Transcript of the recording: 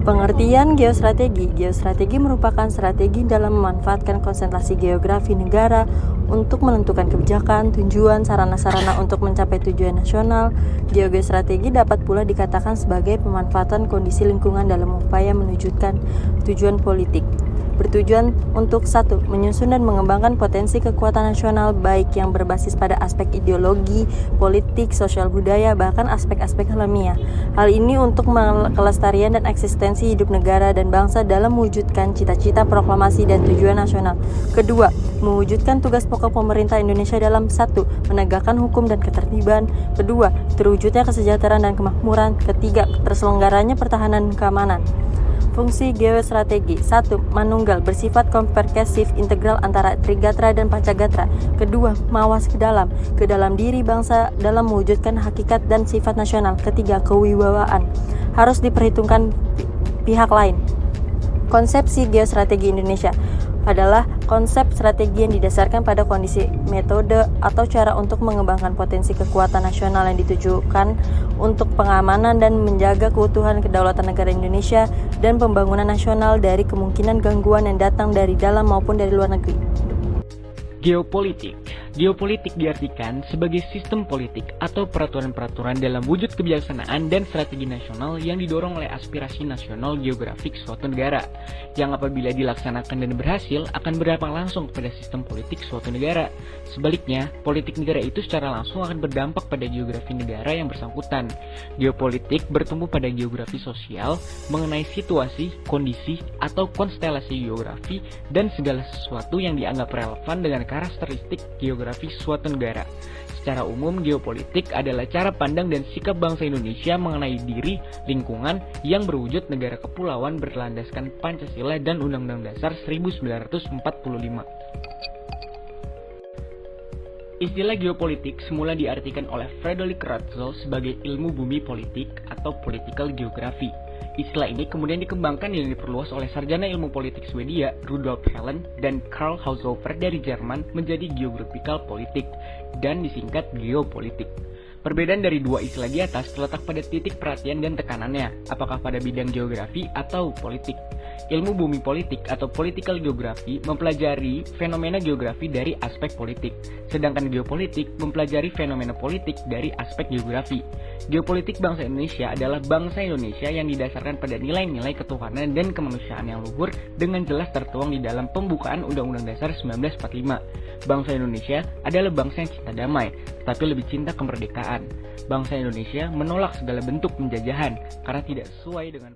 Pengertian geostrategi. Geostrategi merupakan strategi dalam memanfaatkan konsentrasi geografi negara untuk menentukan kebijakan, tujuan, sarana-sarana untuk mencapai tujuan nasional. Geostrategi dapat pula dikatakan sebagai pemanfaatan kondisi lingkungan dalam upaya menunjukkan tujuan politik. Bertujuan untuk 1. Menyusun dan mengembangkan potensi kekuatan nasional baik yang berbasis pada aspek ideologi, politik, sosial budaya, bahkan aspek-aspek alamiah. Hal ini untuk kelestarian dan eksistensi hidup negara dan bangsa dalam mewujudkan cita-cita proklamasi dan tujuan nasional. Kedua, mewujudkan tugas pokok pemerintah Indonesia dalam 1. Menegakkan hukum dan ketertiban. Kedua, terwujudnya kesejahteraan dan kemakmuran. Ketiga, terselenggaranya pertahanan dan keamanan. Fungsi geostrategi. 1. Manunggal, bersifat komprehensif integral antara Trigatra dan Pancagatra. Kedua, mawas ke dalam diri bangsa dalam mewujudkan hakikat dan sifat nasional. Ketiga, kewibawaan, harus diperhitungkan pihak lain. Konsepsi geostrategi Indonesia adalah konsep strategi yang didasarkan pada kondisi, metode, atau cara untuk mengembangkan potensi kekuatan nasional yang ditujukan untuk pengamanan dan menjaga keutuhan kedaulatan negara Indonesia dan pembangunan nasional dari kemungkinan gangguan yang datang dari dalam maupun dari luar negeri. Geopolitik. Geopolitik diartikan sebagai sistem politik atau peraturan-peraturan dalam wujud kebijaksanaan dan strategi nasional yang didorong oleh aspirasi nasional geografik suatu negara, yang apabila dilaksanakan dan berhasil akan berdampak langsung kepada sistem politik suatu negara. Sebaliknya, politik negara itu secara langsung akan berdampak pada geografi negara yang bersangkutan. Geopolitik bertumbuh pada geografi sosial mengenai situasi, kondisi, atau konstelasi geografi dan segala sesuatu yang dianggap relevan dengan karakteristik geografi suatu negara. Secara umum, geopolitik adalah cara pandang dan sikap bangsa Indonesia mengenai diri, lingkungan yang berwujud negara kepulauan berlandaskan Pancasila dan Undang-Undang Dasar 1945. Istilah geopolitik semula diartikan oleh Frederick Ratzel sebagai ilmu bumi politik atau political geography. Istilah ini kemudian dikembangkan dan diperluas oleh sarjana ilmu politik Swedia Rudolf Helen dan Karl Haushofer dari Jerman menjadi geographical politik dan disingkat geopolitik. Perbedaan dari dua istilah di atas terletak pada titik perhatian dan tekanannya, apakah pada bidang geografi atau politik. Ilmu bumi politik atau political geography mempelajari fenomena geografi dari aspek politik, sedangkan geopolitik mempelajari fenomena politik dari aspek geografi. Geopolitik bangsa Indonesia adalah bangsa Indonesia yang didasarkan pada nilai-nilai ketuhanan dan kemanusiaan yang luhur dengan jelas tertuang di dalam pembukaan Undang-Undang Dasar 1945. Bangsa Indonesia adalah bangsa yang cinta damai, tetapi lebih cinta kemerdekaan. Bangsa Indonesia menolak segala bentuk penjajahan karena tidak sesuai dengan